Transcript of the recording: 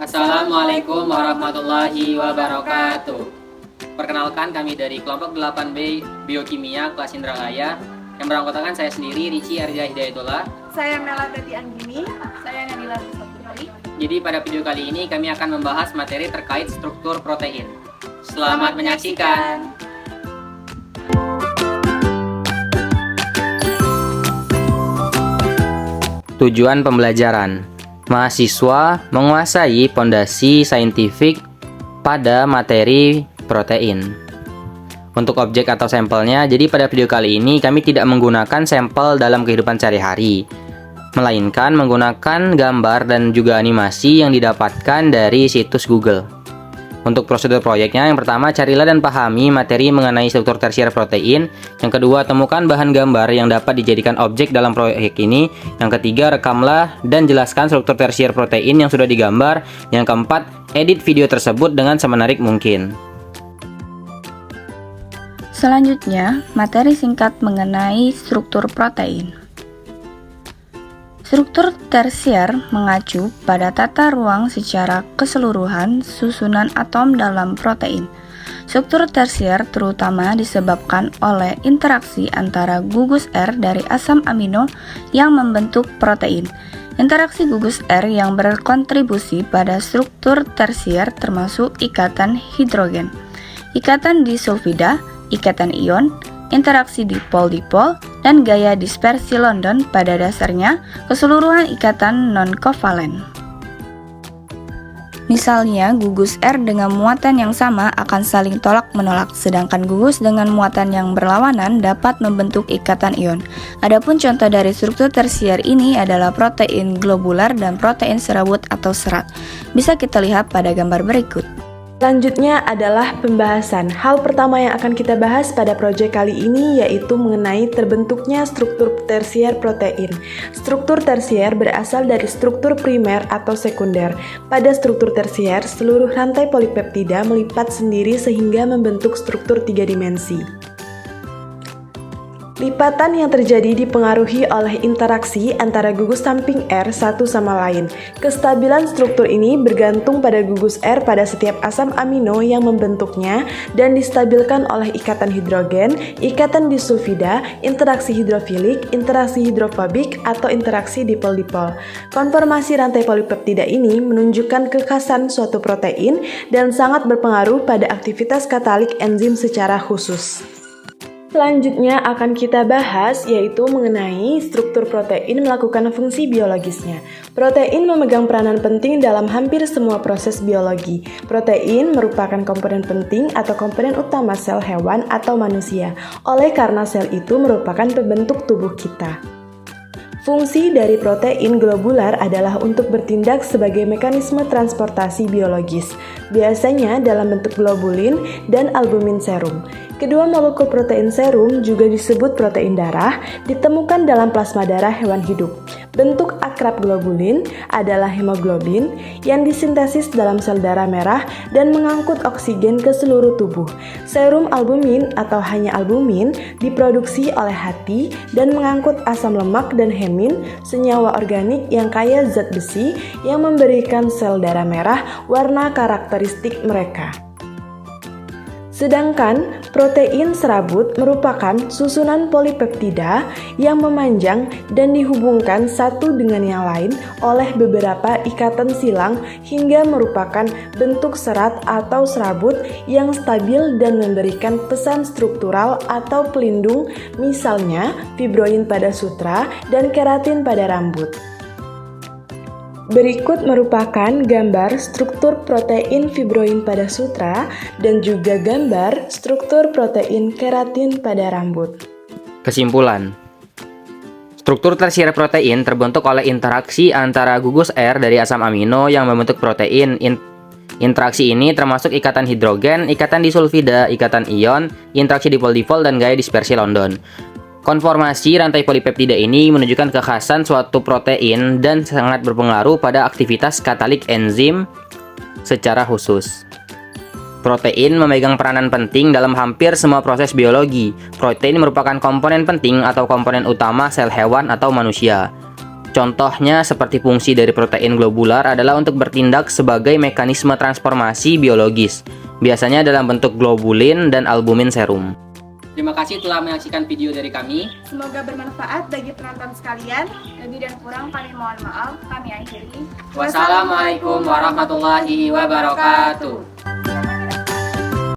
Assalamualaikum warahmatullahi wabarakatuh. Perkenalkan, kami dari kelompok 8B Biokimia kelas Indralaya yang beranggotakan saya sendiri, Ricci Arja Hidayatullah. Saya Mela Tati Anggini. Saya Nabila Putri. Jadi pada video kali ini kami akan membahas materi terkait struktur protein. Selamat menyaksikan. Tujuan pembelajaran: mahasiswa menguasai fondasi saintifik pada materi protein. Untuk objek atau sampelnya, jadi pada video kali ini kami tidak menggunakan sampel dalam kehidupan sehari-hari, melainkan menggunakan gambar dan juga animasi yang didapatkan dari situs Google. Untuk prosedur proyeknya, yang pertama, carilah dan pahami materi mengenai struktur tersier protein. Yang kedua, temukan bahan gambar yang dapat dijadikan objek dalam proyek ini. Yang ketiga, rekamlah dan jelaskan struktur tersier protein yang sudah digambar. Yang keempat, edit video tersebut dengan semenarik mungkin. Selanjutnya, materi singkat mengenai struktur protein. Struktur tersier mengacu pada tata ruang secara keseluruhan susunan atom dalam protein. Struktur tersier terutama disebabkan oleh interaksi antara gugus R dari asam amino yang membentuk protein. Interaksi gugus R yang berkontribusi pada struktur tersier termasuk ikatan hidrogen, ikatan disulfida, ikatan ion, interaksi dipol-dipol, dan gaya dispersi London. Pada dasarnya keseluruhan ikatan non-kovalen. Misalnya, gugus R dengan muatan yang sama akan saling tolak-menolak, sedangkan gugus dengan muatan yang berlawanan dapat membentuk ikatan ion. Adapun contoh dari struktur tersier ini adalah protein globular dan protein serabut atau serat. Bisa kita lihat pada gambar berikut. Selanjutnya adalah pembahasan. Hal pertama yang akan kita bahas pada proyek kali ini yaitu mengenai terbentuknya struktur tersier protein. Struktur tersier berasal dari struktur primer atau sekunder. Pada struktur tersier, seluruh rantai polipeptida melipat sendiri sehingga membentuk struktur 3 dimensi. Lipatan yang terjadi dipengaruhi oleh interaksi antara gugus samping R satu sama lain. Kestabilan struktur ini bergantung pada gugus R pada setiap asam amino yang membentuknya dan distabilkan oleh ikatan hidrogen, ikatan disulfida, interaksi hidrofilik, interaksi hidrofobik, atau interaksi dipol-dipol. Konformasi rantai polipeptida ini menunjukkan kekhasan suatu protein dan sangat berpengaruh pada aktivitas katalik enzim secara khusus. Selanjutnya akan kita bahas yaitu mengenai struktur protein melakukan fungsi biologisnya. Protein memegang peranan penting dalam hampir semua proses biologi. Protein merupakan komponen penting atau komponen utama sel hewan atau manusia, oleh karena sel itu merupakan pembentuk tubuh kita. Fungsi dari protein globular adalah untuk bertindak sebagai mekanisme transportasi biologis, biasanya dalam bentuk globulin dan albumin serum. Kedua molekul protein serum juga disebut protein darah, ditemukan dalam plasma darah hewan hidup. Bentuk akrab globulin adalah hemoglobin yang disintesis dalam sel darah merah dan mengangkut oksigen ke seluruh tubuh. Serum albumin atau hanya albumin diproduksi oleh hati dan mengangkut asam lemak dan hemin, senyawa organik yang kaya zat besi yang memberikan sel darah merah warna karakteristik mereka. Sedangkan protein serabut merupakan susunan polipeptida yang memanjang dan dihubungkan satu dengan yang lain oleh beberapa ikatan silang hingga merupakan bentuk serat atau serabut yang stabil dan memberikan pesan struktural atau pelindung, misalnya fibroin pada sutra dan keratin pada rambut. Berikut merupakan gambar struktur protein fibroin pada sutra dan juga gambar struktur protein keratin pada rambut. Kesimpulan: struktur tersier protein terbentuk oleh interaksi antara gugus R dari asam amino yang membentuk protein. Interaksi ini termasuk ikatan hidrogen, ikatan disulfida, ikatan ion, interaksi dipol-dipol, dan gaya dispersi London. Konformasi rantai polipeptida ini menunjukkan kekhasan suatu protein dan sangat berpengaruh pada aktivitas katalik enzim secara khusus. Protein memegang peranan penting dalam hampir semua proses biologi. Protein merupakan komponen penting atau komponen utama sel hewan atau manusia. Contohnya seperti fungsi dari protein globular adalah untuk bertindak sebagai mekanisme transformasi biologis, biasanya dalam bentuk globulin dan albumin serum. Terima kasih telah menyaksikan video dari kami. Semoga bermanfaat bagi penonton sekalian. Lebih dan kurang kami mohon maaf. Kami akhiri. Wassalamualaikum warahmatullahi wabarakatuh.